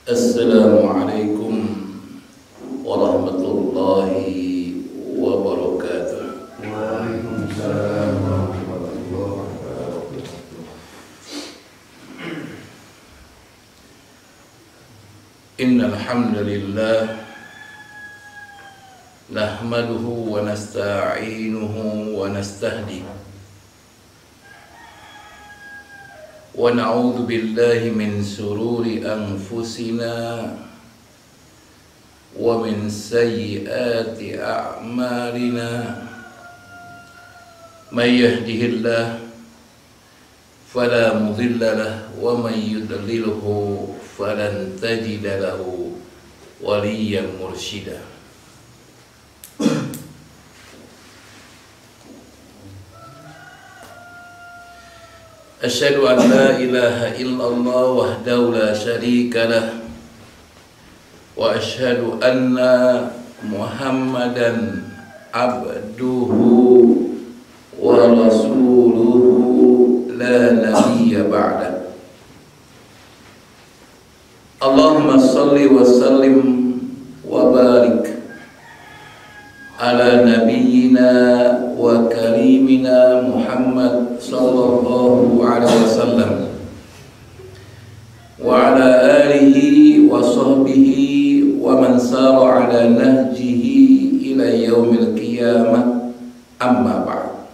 Assalamualaikum warahmatullahi wabarakatuh. Waalaikumsalam warahmatullahi wabarakatuh. Innal hamdalillah nahmaduhu wa nasta'inuhu wa nastahdihi wa na'udzu billahi min sururi anfusina wa min sayyiati a'malina. May yahdihillahu fala mudilla lahu wa may yudlilhu falan tajida lahu waliyyan mursyida. Asyhadu an la ilaha illallah wahdahu la syarika lah wa asyhadu anna Muhammadan abduhu wa rasuluhu la nabiyya ba'da. Allahumma salli wa sallim wa barik ala nabiyyina wa karimina Muhammad sallallahu alaihi wasallam wa ala alihi wa sahbihi wa man sara ala nahjihi ila yaumil qiyamah, amma ba'd.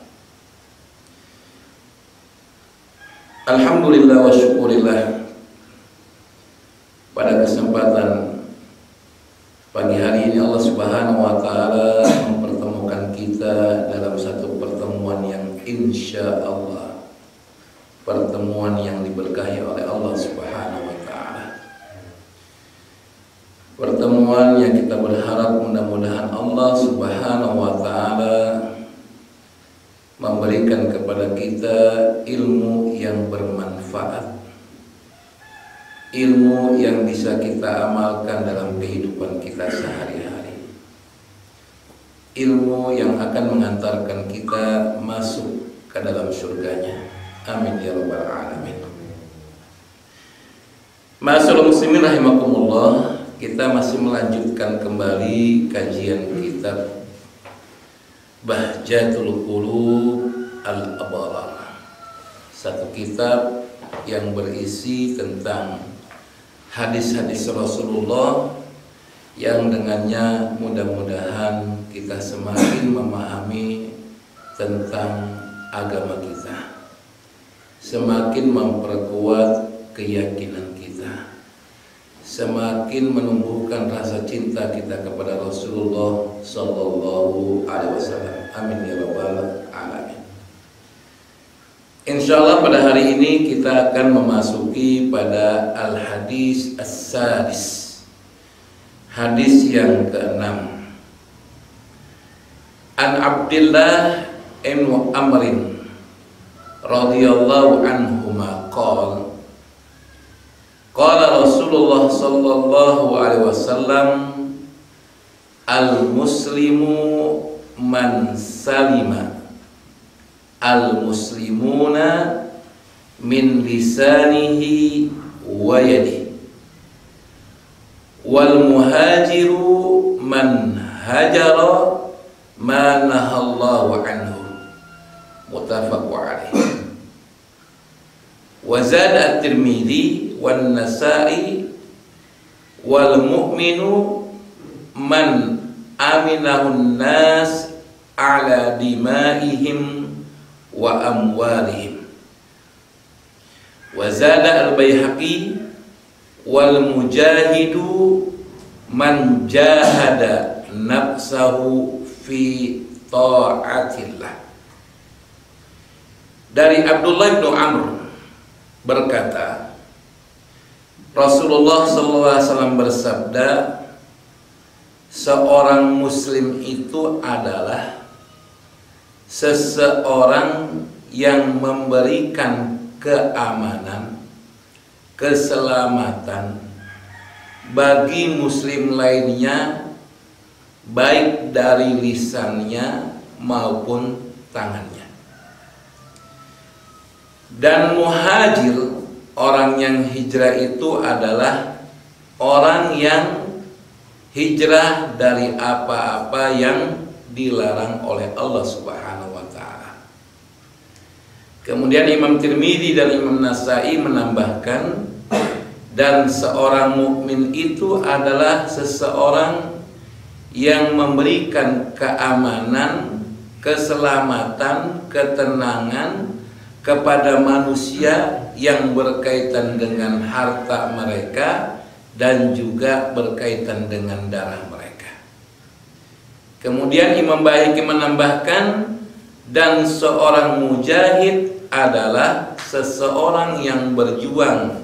Alhamdulillah wa syukurillah, pada kesempatan pagi hari ini Allah Subhanahu wa taala mempertemukan kita dalam satu pertemuan yang insya Allah pertemuan yang diberkahi oleh Allah Subhanahu wa taala. Pertemuan yang kita berharap mudah-mudahan Allah Subhanahu wa taala memberikan kepada kita ilmu yang bermanfaat, ilmu yang bisa kita amalkan dalam kehidupan kita sehari-hari, ilmu yang akan mengantarkan kita masuk ke dalam surganya. Amin ya rabbal alamin. Ma'asyiral muslimin rahimakumullah, kita masih melanjutkan kembali kajian kitab Bahjatul Qulub Al-Abrar, satu kitab yang berisi tentang hadis-hadis Rasulullah yang dengannya mudah-mudahan kita semakin memahami tentang agama kita, semakin memperkuat keyakinan kita, semakin menumbuhkan rasa cinta kita kepada Rasulullah sallallahu alaihi wasallam. Amin ya rabbal alamin. Insyaallah pada hari ini kita akan memasuki pada al-hadis as-sadis, hadis yang ke-6. An Abdullah bin Amrin radhiyallahu anhuma qala qala Rasulullah sallallahu alaihi wasallam al-muslimu man salima al-muslimuna min lisanihi wa yadihi wal muhajiru man hajara ma nahallahu anhu, muttafaqun alaihi. Wa zada at-Tirmidzi wan Nasa'i wal mu'minu man aminahun nas ala dimaihim wa amwalihim. Wa zada al-Baihaqi wal mujahidu man jahada nafsahu fi ta'atillah. Dari Abdullah bin Amr berkata, Rasulullah SAW bersabda, seorang muslim itu adalah seseorang yang memberikan keamanan, keselamatan bagi muslim lainnya, baik dari lisannya maupun tangannya. Dan muhajir, orang yang hijrah itu adalah orang yang hijrah dari apa-apa yang dilarang oleh Allah Subhanahu wa taala. Kemudian Imam Tirmidzi dan Imam Nasai menambahkan, dan seorang mukmin itu adalah seseorang yang memberikan keamanan, keselamatan, ketenangan kepada manusia yang berkaitan dengan harta mereka dan juga berkaitan dengan darah mereka. Kemudian Imam Baihaqi menambahkan, dan seorang mujahid adalah seseorang yang berjuang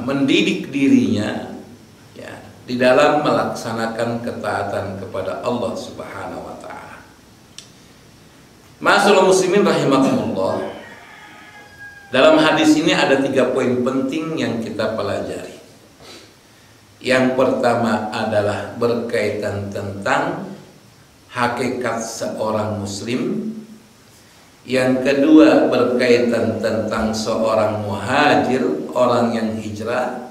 mendidik dirinya ya, di dalam melaksanakan ketaatan kepada Allah Subhanahu wa taala. Ma'asyiral muslimin rahimakumullah. Dalam hadis ini ada 3 poin penting yang kita pelajari. Yang pertama adalah berkaitan tentang hakikat seorang muslim. Yang kedua berkaitan tentang seorang muhajir, orang yang hijrah.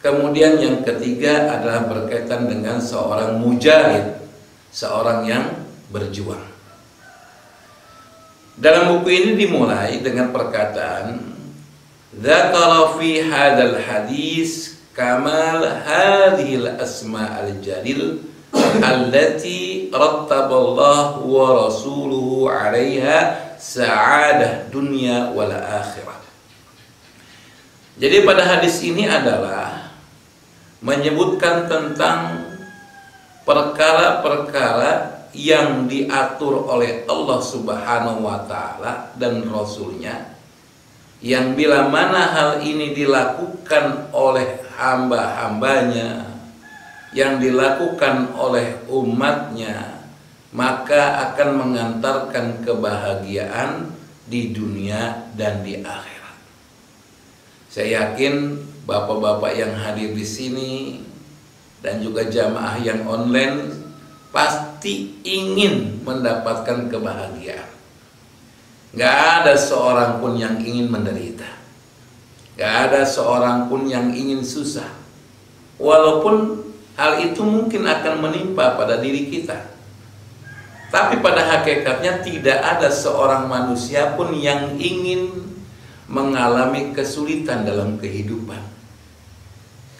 Kemudian yang ketiga adalah berkaitan dengan seorang mujahid, seorang yang berjuang. Dalam buku ini dimulai dengan perkataan, dzakara fi hadzal hadis kamal hadhil asma'al jalil allati rattaballahu wa rasuluhu 'alaiha sa'adah dunia wal akhirah. Jadi pada hadis ini adalah menyebutkan tentang perkara-perkara yang diatur oleh Allah Subhanahu wa taala dan Rasulnya, yang bila mana hal ini dilakukan oleh hamba-hambanya, yang dilakukan oleh umatnya, maka akan mengantarkan kebahagiaan di dunia dan di akhirat. Saya yakin bapak-bapak yang hadir di sini dan juga jamaah yang online pasti ingin mendapatkan kebahagiaan. Gak ada seorang pun yang ingin menderita. Gak ada seorang pun yang ingin susah. Walaupun hal itu mungkin akan menimpa pada diri kita, tapi pada hakikatnya tidak ada seorang manusia pun yang ingin mengalami kesulitan dalam kehidupan,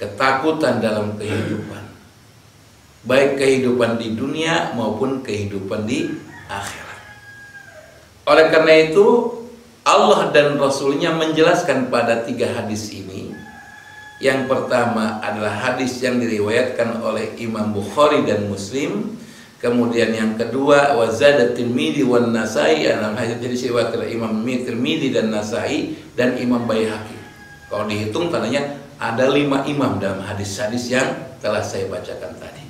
ketakutan dalam kehidupan, baik kehidupan di dunia maupun kehidupan di akhirat. Oleh karena itu Allah dan Rasulnya menjelaskan pada 3 hadis ini. Yang pertama adalah hadis yang diriwayatkan oleh Imam Bukhari dan Muslim. Kemudian yang kedua wazada Tirmidzi wan Nasai, dalam hadis jadi riwayat oleh Imam Tirmidzi dan Nasai dan Imam Baihaqi. Kalau dihitung tandanya ada 5 imam dalam hadis-hadis yang telah saya bacakan tadi.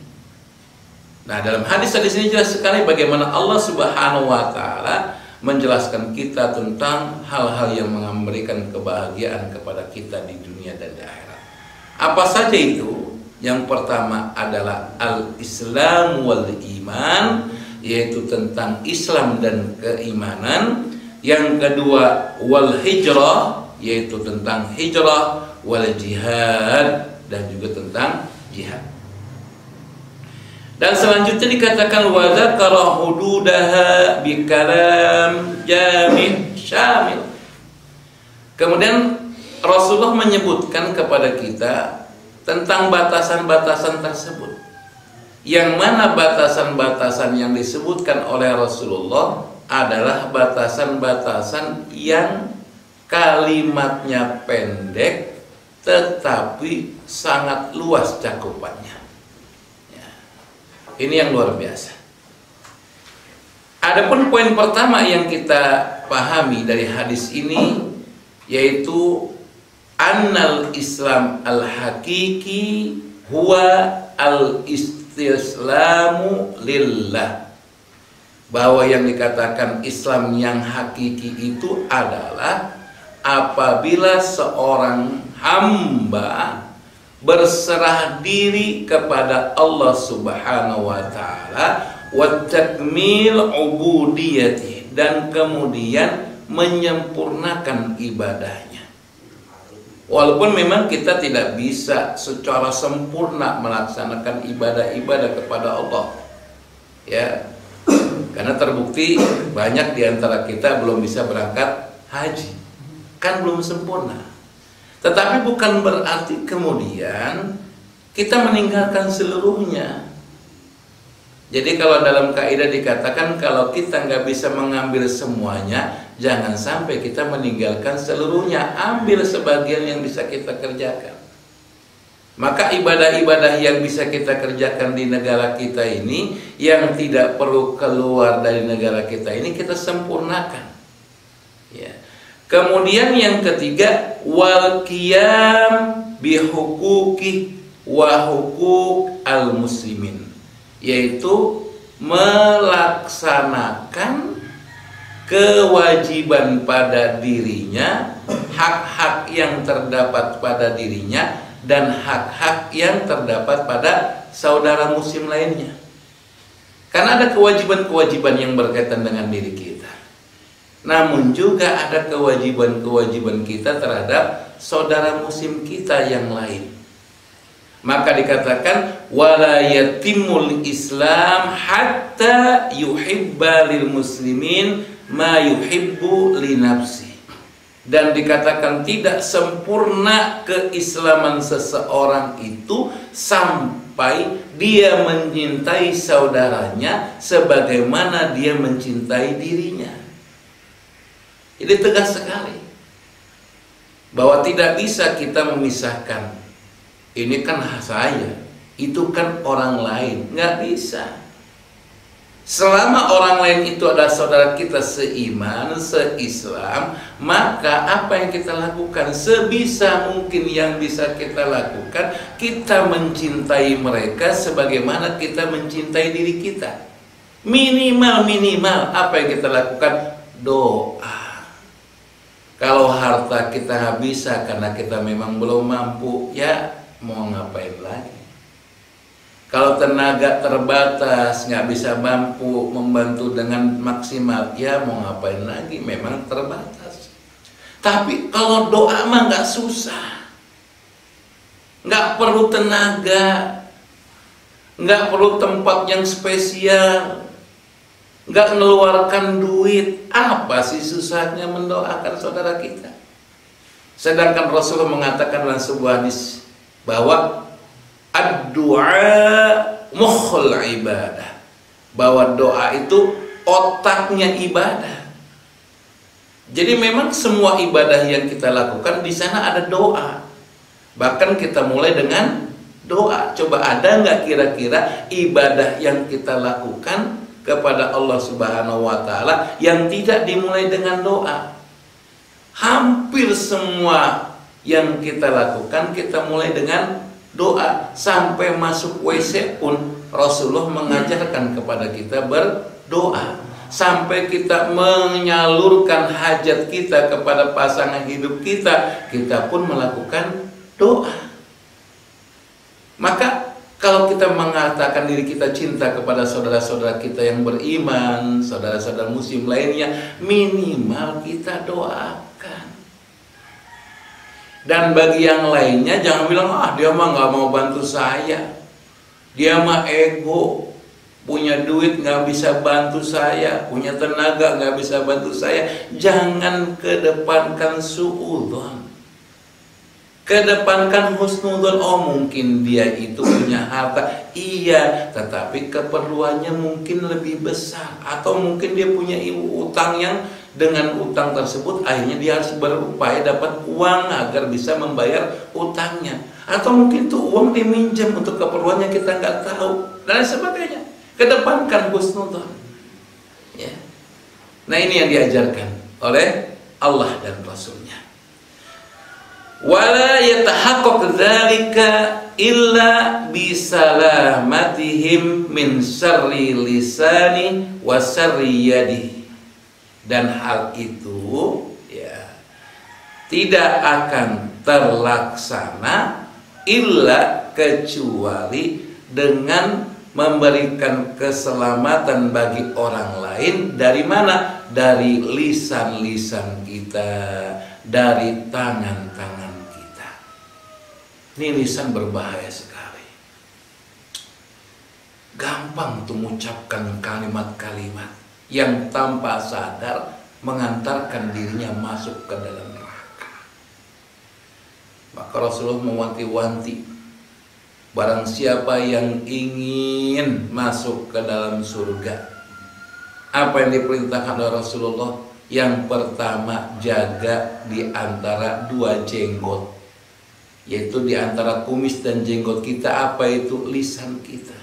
Nah, dalam hadis-hadis ini jelas sekali bagaimana Allah Subhanahu wa taala menjelaskan kita tentang hal-hal yang memberikan kebahagiaan kepada kita di dunia dan di akhirat. Apa saja itu? Yang pertama adalah al-Islam wal iman, yaitu tentang Islam dan keimanan. Yang kedua wal hijrah, yaitu tentang hijrah, wal jihad, dan juga tentang jihad. Dan selanjutnya dikatakan wa dzakara hududaha bi kalam jami' syamil. Kemudian Rasulullah menyebutkan kepada kita tentang batasan-batasan tersebut, yang mana batasan-batasan yang disebutkan oleh Rasulullah adalah batasan-batasan yang kalimatnya pendek tetapi sangat luas cakupannya. Ya. Ini yang luar biasa. Adapun poin pertama yang kita pahami dari hadis ini, yaitu annal Islam al-hakiki huwa al-istislamu lillah. Bahwa yang dikatakan Islam yang hakiki itu adalah apabila seorang hamba berserah diri kepada Allah Subhanahu wa taala wa takmil ubudiyati, dan kemudian menyempurnakan ibadahnya. Walaupun memang kita tidak bisa secara sempurna melaksanakan ibadah-ibadah kepada Allah, ya, karena terbukti banyak di antara kita belum bisa berangkat haji, kan belum sempurna. Tetapi bukan berarti kemudian kita meninggalkan seluruhnya. Jadi kalau dalam kaidah dikatakan kalau kita nggak bisa mengambil semuanya, jangan sampai kita meninggalkan seluruhnya. Ambil sebagian yang bisa kita kerjakan. Maka ibadah-ibadah yang bisa kita kerjakan di negara kita ini, yang tidak perlu keluar dari negara kita ini, kita sempurnakan. Ya. Kemudian yang ketiga, wal qiyam bihuquqi wa huquq al muslimin, yaitu melaksanakan kewajiban pada dirinya, hak-hak yang terdapat pada dirinya, dan hak-hak yang terdapat pada saudara muslim lainnya. Karena ada kewajiban-kewajiban yang berkaitan dengan diri kita, namun juga ada kewajiban-kewajiban kita terhadap saudara muslim kita yang lain. Maka dikatakan wala yatimul Islam hatta yuhibba lil muslimin ma yuhibbu li nafsi. Dan dikatakan tidak sempurna keislaman seseorang itu sampai dia mencintai saudaranya sebagaimana dia mencintai dirinya. Ini tegas sekali bahwa tidak bisa kita memisahkan, ini kan saya, itu kan orang lain. Nggak bisa. Selama orang lain itu adalah saudara kita seiman, seislam, maka apa yang kita lakukan sebisa mungkin yang bisa kita lakukan, kita mencintai mereka sebagaimana kita mencintai diri kita. Minimal apa yang kita lakukan? Doa. Kalau harta kita nggak bisa karena kita memang belum mampu, ya mau ngapain lagi? Kalau tenaga terbatas, nggak bisa mampu membantu dengan maksimal, ya mau ngapain lagi? Memang terbatas. Tapi kalau doa mah nggak susah, nggak perlu tenaga, nggak perlu tempat yang spesial, nggak ngeluarkan duit. Apa sih susahnya mendoakan saudara kita? Sedangkan Rasulullah mengatakan dalam sebuah hadis bahwa ad-du'a mukhul ibadah, bahwa doa itu otaknya ibadah. Jadi memang semua ibadah yang kita lakukan di sana ada doa. Bahkan kita mulai dengan doa. Coba ada nggak kira-kira ibadah yang kita lakukan kepada Allah Subhanahu wa Ta'ala yang tidak dimulai dengan doa? Hampir semua yang kita lakukan kita mulai dengan doa. Sampai masuk WC pun Rasulullah mengajarkan kepada kita berdoa. Sampai kita menyalurkan hajat kita kepada pasangan hidup kita, kita pun melakukan doa. Maka kalau kita mengatakan diri kita cinta kepada saudara-saudara kita yang beriman, saudara-saudara muslim lainnya, minimal kita doakan. Dan bagi yang lainnya jangan bilang, dia mah nggak mau bantu saya, dia mah ego, punya duit nggak bisa bantu saya, punya tenaga nggak bisa bantu saya. Jangan kedepankan suudzon, kedepankan husnudzon. Oh mungkin dia itu punya harta, iya, tetapi keperluannya mungkin lebih besar, atau mungkin dia punya utang yang dengan utang tersebut akhirnya dia harus berupaya dapat uang agar bisa membayar utangnya, atau mungkin tuh uang diminjam untuk keperluannya kita nggak tahu dan sebagainya. Kedepankan husnudzon, ya. Nah ini yang diajarkan oleh Allah dan Rasulnya. Wala yatahaqqaq dzalika illa bisalamatihim min syarri lisani wa syarri yadi. Dan hal itu ya tidak akan terlaksana illa kecuali dengan memberikan keselamatan bagi orang lain. Dari mana? Dari lisan-lisan kita, dari tangan-tangan kita. Ini lisan berbahaya sekali. Gampang untuk mengucapkan kalimat-kalimat yang tanpa sadar mengantarkan dirinya masuk ke dalam neraka. Maka Rasulullah mewanti-wanti, barang siapa yang ingin masuk ke dalam surga, apa yang diperintahkan oleh Rasulullah? Yang pertama, jaga di antara dua jenggot, yaitu di antara kumis dan jenggot kita. Apa itu? Lisan kita.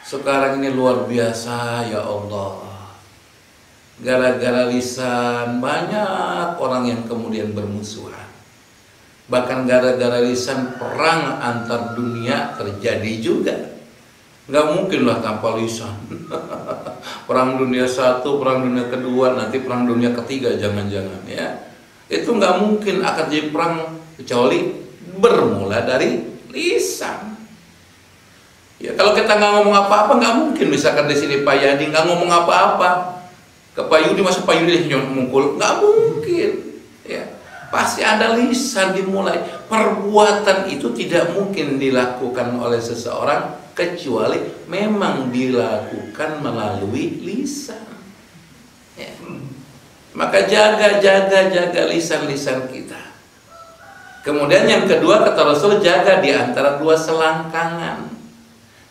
Sekarang ini luar biasa, ya Allah. Gara-gara lisan banyak orang yang kemudian bermusuhan. Bahkan gara-gara lisan perang antar dunia terjadi juga. Nggak mungkin lah tanpa lisan. Perang dunia satu, perang dunia kedua, nanti perang dunia ketiga, jangan-jangan ya. Itu nggak mungkin akan jadi perang kecuali bermula dari lisan. Ya, kalau kita nggak ngomong apa-apa, nggak mungkin. Misalkan di sini Pak Yadi nggak ngomong apa-apa, ke Pak Yudi, masa Pak Yudi mungkul, nggak mungkin. Ya, pasti ada lisan dimulai. Perbuatan itu tidak mungkin dilakukan oleh seseorang kecuali memang dilakukan melalui lisan. Ya. Maka jaga lisan-lisan kita. Kemudian yang kedua, kata Rasul, jaga di antara dua selangkangan,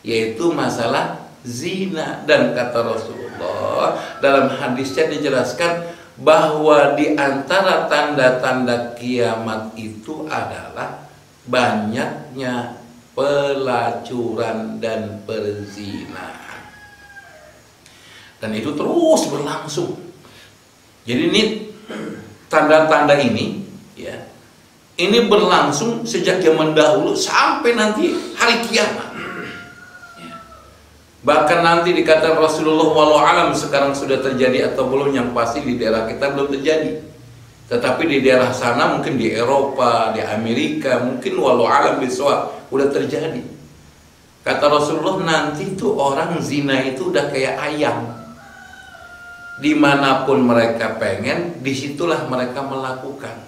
yaitu masalah zina. Dan kata Rasulullah dalam hadisnya dijelaskan bahwa di antara tanda-tanda kiamat itu adalah banyaknya pelacuran dan perzinahan. Dan itu terus berlangsung. Jadi ini tanda-tanda ini ya, ini berlangsung sejak zaman dahulu sampai nanti hari kiamat. Bahkan nanti dikatakan Rasulullah, walau alam sekarang sudah terjadi atau belum, yang pasti di daerah kita belum terjadi. Tetapi di daerah sana, mungkin di Eropa, di Amerika, mungkin walau alam bisawab udah terjadi. Kata Rasulullah, nanti tuh orang zina itu udah kayak ayam. Dimanapun mereka pengen, disitulah mereka melakukan.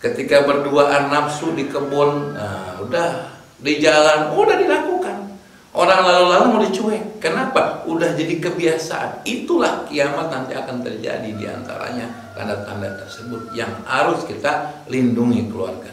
Ketika berduaan nafsu di kebun, nah udah di jalan, udah dilakukan. Orang lalu-lalu mau dicuek. Kenapa? Udah jadi kebiasaan. Itulah kiamat nanti akan terjadi, di antaranya tanda-tanda tersebut yang harus kita lindungi keluarga.